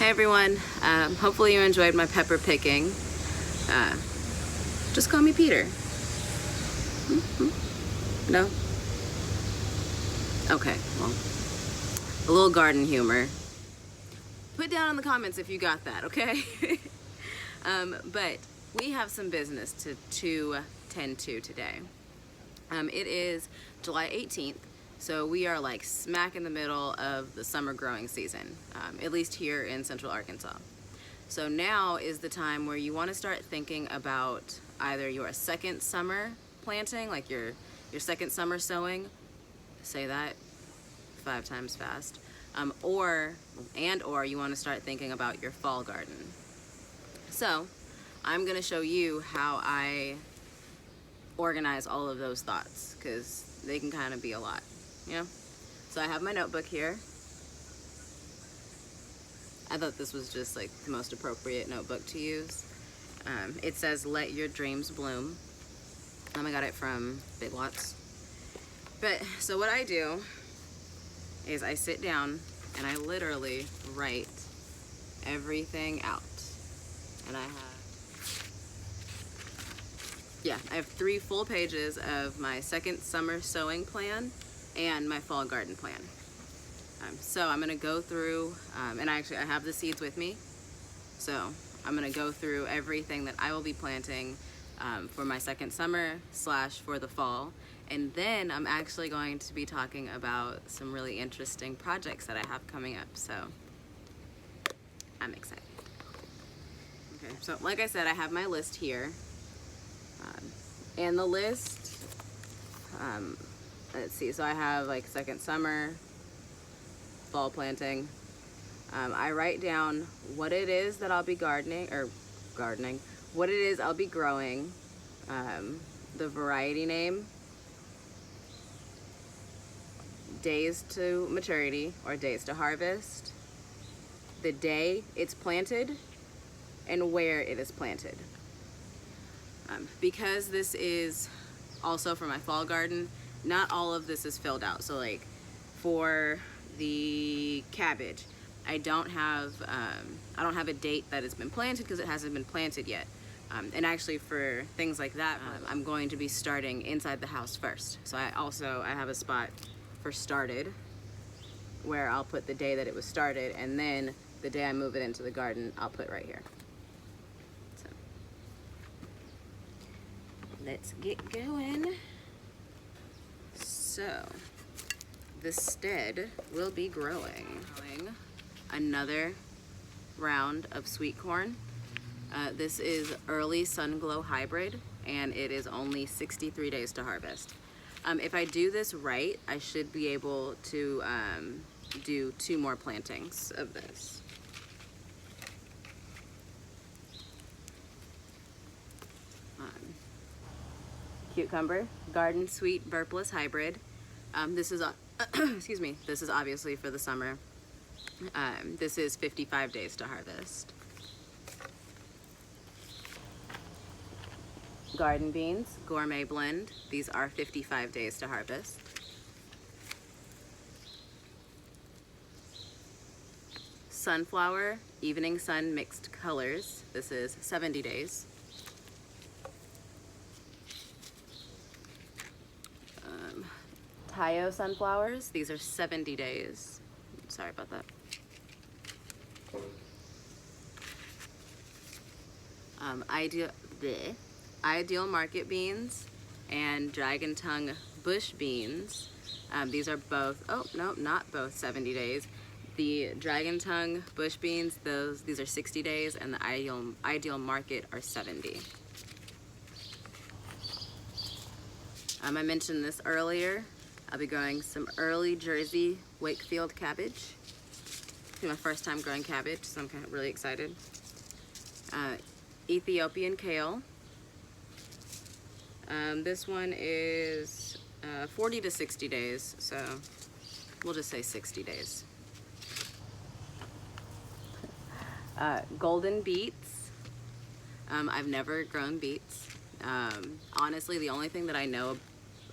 Hey everyone, hopefully you enjoyed my pepper picking. Just call me Peter. No? Okay, well, a little garden humor. Put down in the comments if you got that, okay? But we have some business to tend to today. It is July 18th, so we are like smack in the middle of the summer growing season, at least here in Central Arkansas. So now is the time where you want to start thinking about either your second summer planting, like your second summer sowing, say that 5 times fast, or you want to start thinking about your fall garden. So I'm going to show you how I organize all of those thoughts, because they can kind of be a lot, you know? So I have my notebook here. I thought this was just like the most appropriate notebook to use. It says, "Let your dreams bloom." I got it from Big Lots. But, so what I do is I sit down and I literally write everything out. And I have 3 full pages of my second summer sowing plan and my fall garden plan. So I'm gonna go through, and I have the seeds with me. So I'm gonna go through everything that I will be planting for my second summer / for the fall. And then I'm actually going to be talking about some really interesting projects that I have coming up. So I'm excited. Okay, so like I said, I have my list here. And the list, let's see, so I have like second summer, fall planting. I write down what it is that I'll be gardening, what it is I'll be growing, the variety name, days to maturity or days to harvest, the day it's planted, and where it is planted. Because this is also for my fall garden, not all of this is filled out. So like for the cabbage, I don't have a date that it's been planted because it hasn't been planted yet. And actually for things like that, I'm going to be starting inside the house first. So I have a spot for started where I'll put the day that it was started, and then the day I move it into the garden, I'll put right here. So let's get going. So the Stead will be growing another round of sweet corn. This is early sun glow hybrid, and it is only 63 days to harvest. If I do this right, I should be able to do 2 more plantings of this. Cucumber, garden sweet burpless hybrid. This is excuse me. This is obviously for the summer. This is 55 days to harvest. Garden beans, gourmet blend. These are 55 days to harvest. Sunflower, evening sun mixed colors. This is 70 days. Tayo sunflowers, these are 70 days. Sorry about that. Ideal market beans and dragon tongue bush beans. These are both, not both 70 days. The dragon tongue bush beans, these are 60 days, and the ideal market are 70. I mentioned this earlier. I'll be growing some early Jersey Wakefield cabbage. It's my first time growing cabbage, so I'm kind of really excited. Ethiopian kale. This one is 40 to 60 days, so we'll just say 60 days. Golden beets. I've never grown beets. Honestly, the only thing that I know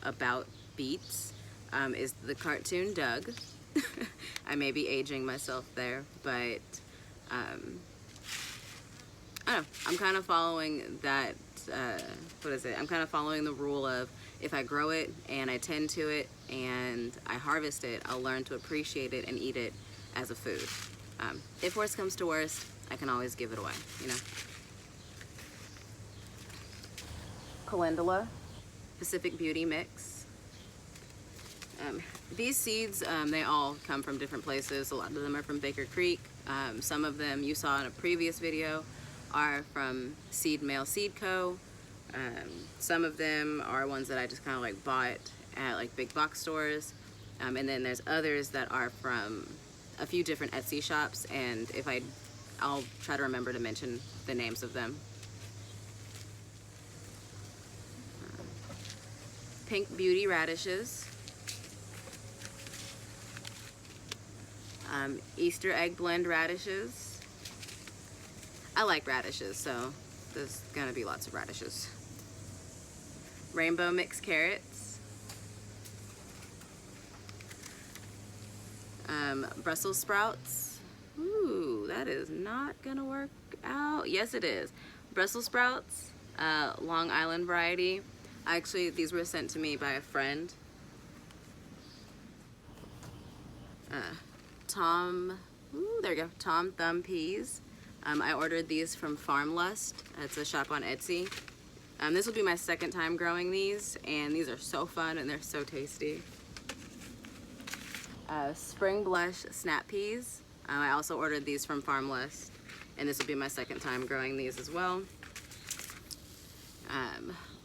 about beets is the cartoon Doug. I may be aging myself there, but I don't know, I'm kind of following that, I'm kind of following the rule of if I grow it and I tend to it and I harvest it, I'll learn to appreciate it and eat it as a food. If worst comes to worst, I can always give it away, you know? Calendula, Pacific Beauty Mix. These seeds, they all come from different places. A lot of them are from Baker Creek. Some of them you saw in a previous video are from Seed Mail Seed Co. Some of them are ones that I just kind of like bought at like big box stores. And then there's others that are from a few different Etsy shops, and I'll try to remember to mention the names of them. Pink Beauty Radishes. Easter Egg Blend radishes. I like radishes, so there's gonna be lots of radishes. Rainbow Mixed Carrots. Brussels sprouts. Ooh, that is not gonna work out. Yes, it is. Brussels sprouts, Long Island variety. Actually, these were sent to me by a friend. There you go, Tom Thumb Peas. I ordered these from Farm Lust. It's a shop on Etsy. This will be my second time growing these, and these are so fun and they're so tasty. Spring Blush Snap Peas. I also ordered these from Farm Lust, and this will be my second time growing these as well.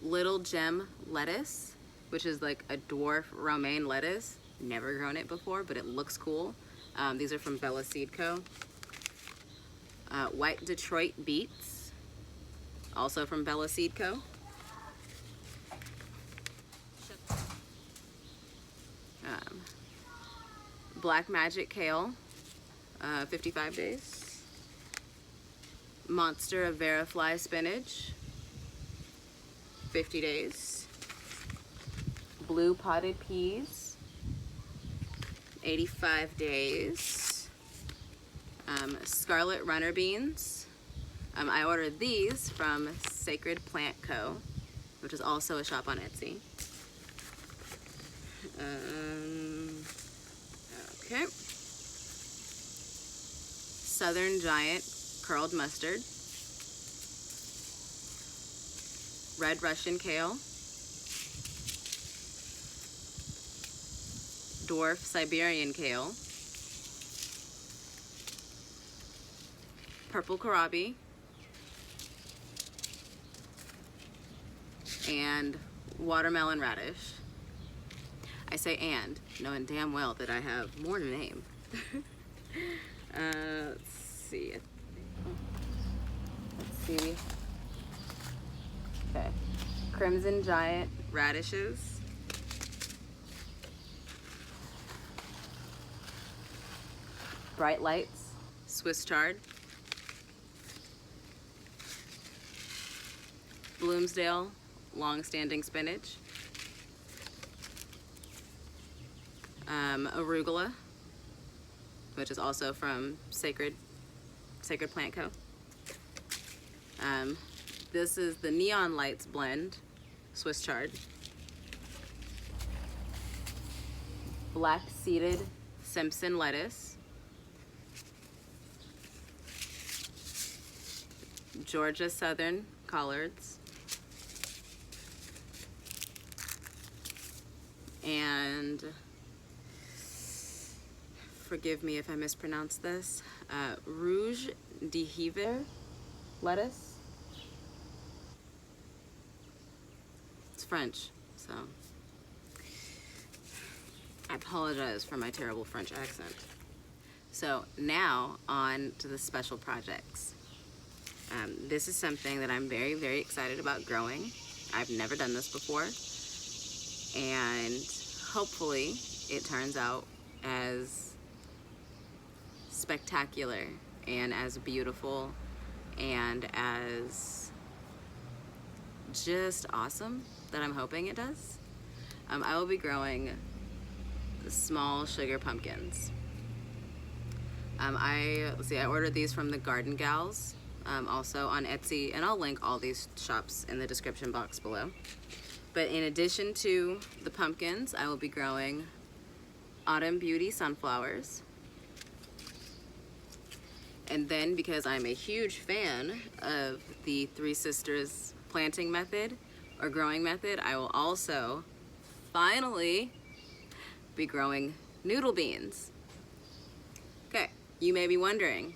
Little Gem Lettuce, which is like a dwarf romaine lettuce. Never grown it before, but it looks cool. These are from Bella Seed Co. White Detroit Beets, also from Bella Seed Co. Black Magic Kale, 55 days. Monster of Verifly Spinach, 50 days. Blue Potted Peas, 85 days. Scarlet Runner Beans. I ordered these from Sacred Plant Co., which is also a shop on Etsy. Okay. Southern Giant Curled Mustard. Red Russian Kale. Dwarf Siberian Kale. Purple Kohlrabi. And watermelon radish. I say and, knowing damn well that I have more to name. Let's see. Okay. Crimson Giant radishes. Bright Lights Swiss chard. Bloomsdale long-standing spinach. Arugula, which is also from Sacred Plant Co. This is the Neon Lights blend, Swiss chard. Black seeded Simpson lettuce. Georgia Southern collards. And forgive me if I mispronounce this, Rouge de Hiver lettuce. It's French, so I apologize for my terrible French accent. So now on to the special projects. This is something that I'm very, very excited about growing. I've never done this before, and hopefully it turns out as spectacular and as beautiful and as just awesome that I'm hoping it does. I will be growing small sugar pumpkins. Let's see, I ordered these from the Garden Gals, also on Etsy, and I'll link all these shops in the description box below. But in addition to the pumpkins, I will be growing Autumn Beauty sunflowers. And then, because I'm a huge fan of the Three Sisters planting method or growing method, I will also finally be growing noodle beans. Okay, you may be wondering,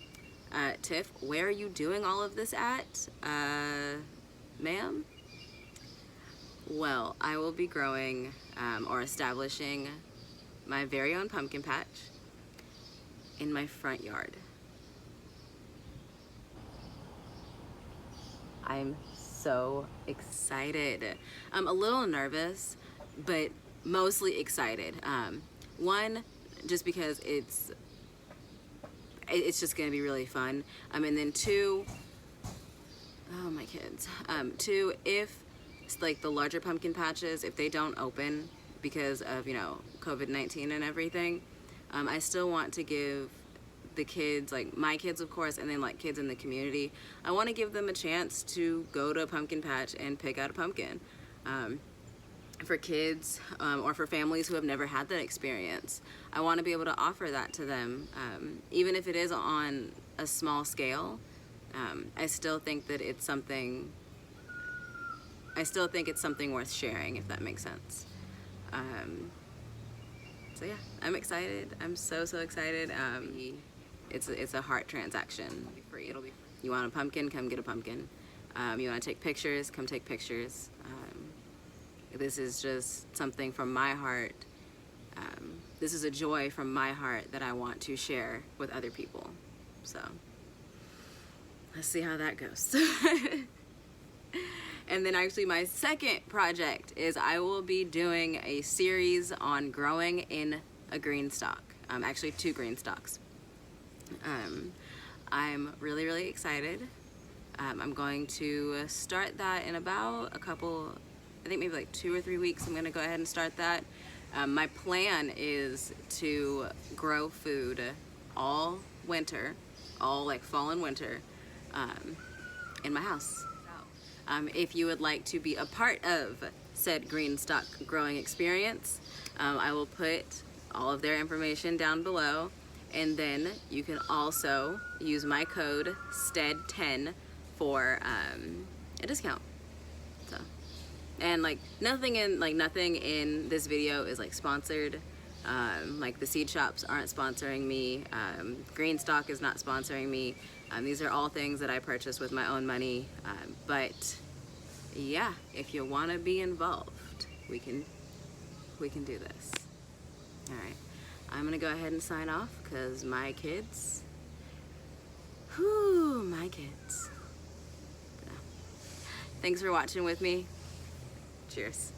Tiff, where are you doing all of this at, ma'am? Well, I will be growing or establishing my very own pumpkin patch in my front yard. I'm so excited. I'm a little nervous, but mostly excited. One, just because it's just gonna be really fun. And then two, oh my kids. Two, if like the larger pumpkin patches, if they don't open because of, you know, COVID-19 and everything, I still want to give the kids, like my kids of course, and then like kids in the community, I want to give them a chance to go to a pumpkin patch and pick out a pumpkin. For kids or for families who have never had that experience, I want to be able to offer that to them, even if it is on a small scale. I still think that it's something worth sharing, if that makes sense. So yeah, I'm excited. I'm so excited. It's a heart transaction. It'll be free. You want a pumpkin? Come get a pumpkin. You want to take pictures? Come take pictures. This is just something from my heart. This is a joy from my heart that I want to share with other people. So let's see how that goes. And then actually my second project is I will be doing a series on growing in a green stalk. Actually 2 green stalks. I'm really excited. I'm going to start that in about I think maybe like 2 or 3 weeks. I'm gonna go ahead and start that. My plan is to grow food all winter, all like fall and winter, in my house. If you would like to be a part of said green stalk growing experience, I will put all of their information down below, and then you can also use my code STEAD10 for a discount. So, and like nothing in this video is like sponsored. Like the seed shops aren't sponsoring me. Green Stalk is not sponsoring me. These are all things that I purchased with my own money. But yeah, if you want to be involved, we can do this. All right, I'm gonna go ahead and sign off because my kids. My kids. Yeah. Thanks for watching with me. Cheers.